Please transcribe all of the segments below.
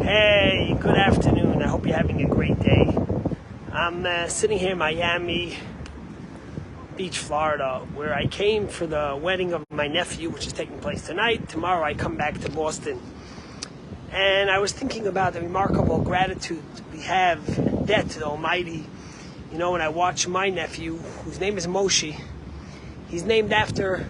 Hey, good afternoon. I hope you're having a great day. I'm sitting here in Miami Beach, Florida, where I came for the wedding of my nephew, which is taking place tonight. Tomorrow I come back to Boston. And I was thinking about the remarkable gratitude we have and debt to the Almighty. You know, when I watch my nephew, whose name is Moshe, he's named after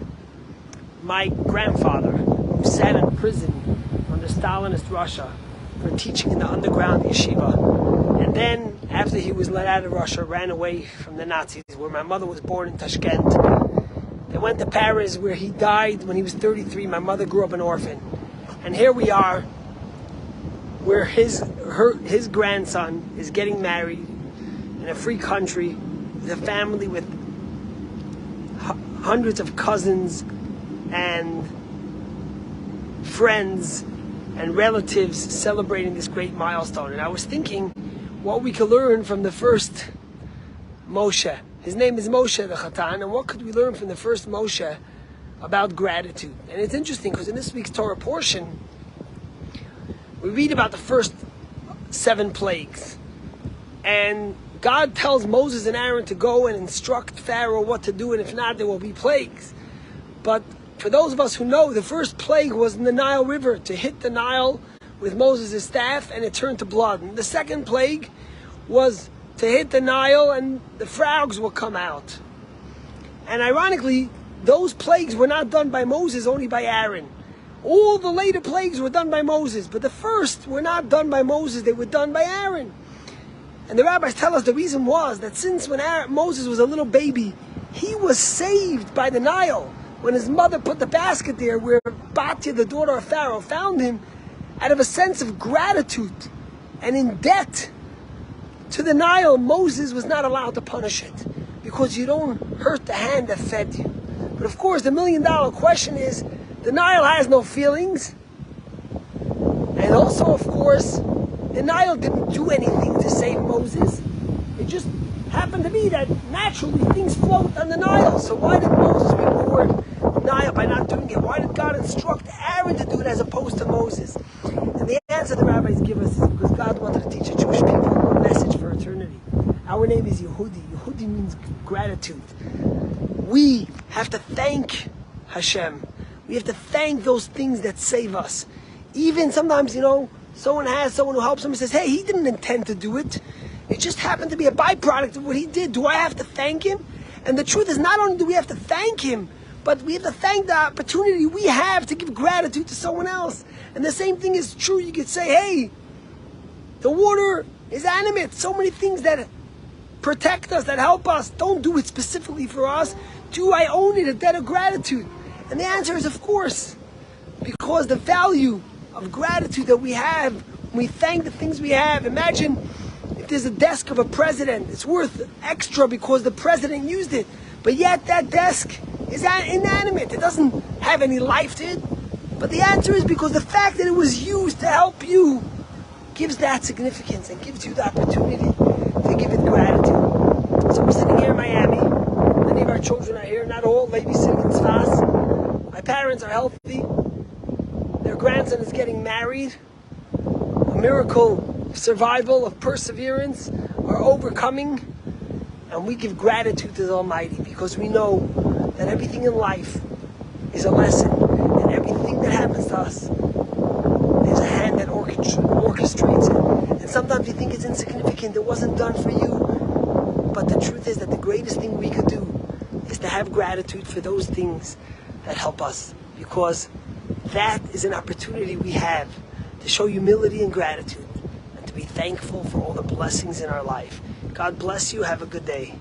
my grandfather, who sat in prison under Stalinist Russia for teaching in the underground yeshiva. And then, after he was let out of Russia, ran away from the Nazis, where my mother was born in Tashkent. They went to Paris, where he died when he was 33. My mother grew up an orphan. And here we are, where his grandson is getting married in a free country, with a family with hundreds of cousins and friends and relatives celebrating this great milestone. And I was thinking what we could learn from the first Moshe. His name is Moshe the Chatan, and what could we learn from the first Moshe about gratitude? And it's interesting because in this week's Torah portion, we read about the first 7 plagues. And God tells Moses and Aaron to go and instruct Pharaoh what to do, and if not, there will be plagues. But for those of us who know, the first plague was in the Nile River, to hit the Nile with Moses' staff, and it turned to blood. And the second plague was to hit the Nile, and the frogs will come out. And ironically, those plagues were not done by Moses, only by Aaron. All the later plagues were done by Moses, but the first were not done by Moses, they were done by Aaron. And the rabbis tell us the reason was that since when Moses was a little baby, he was saved by the Nile. When his mother put the basket there where Batya, the daughter of Pharaoh, found him, out of a sense of gratitude and in debt to the Nile, Moses was not allowed to punish it, because you don't hurt the hand that fed you. But of course, the million-dollar question is, the Nile has no feelings. And also, of course, the Nile didn't do anything to save Moses. It just happened to be that naturally things float on the Nile. So why did Moses reward the Nile by not doing it? Why did God instruct Aaron to do it as opposed to Moses? And the answer the rabbis give us is because God wanted to teach the Jewish people a message for eternity. Our name is Yehudi. Yehudi means gratitude. We have to thank Hashem. We have to thank those things that save us. Even sometimes, someone who helps him and says, hey, he didn't intend to do it. It just happened to be a byproduct of what he did. Do I have to thank him? And the truth is, not only do we have to thank him, but we have to thank the opportunity we have to give gratitude to someone else. And the same thing is true. You could say, hey, the water is animate. So many things that protect us, that help us. Don't do it specifically for us. Do I own it, a debt of gratitude? And the answer is, of course, because the value of gratitude that we have, when we thank the things we have. Imagine if there's a desk of a president, it's worth extra because the president used it, but yet that desk is inanimate. It doesn't have any life to it. But the answer is because the fact that it was used to help you gives that significance and gives you the opportunity to give it gratitude. So we're sitting here in Miami. Many of our children are here, not all, ladies sitting in Tzfas. My parents are healthy. Their grandson is getting married. A miracle of survival, of perseverance, are overcoming. And we give gratitude to the Almighty because we know that everything in life is a lesson. And everything that happens to us, there's a hand that orchestrates it. And sometimes you think it's insignificant, it wasn't done for you. But the truth is that the greatest thing we could do is to have gratitude for those things that help us. Because that is an opportunity we have to show humility and gratitude and to be thankful for all the blessings in our life. God bless you. Have a good day.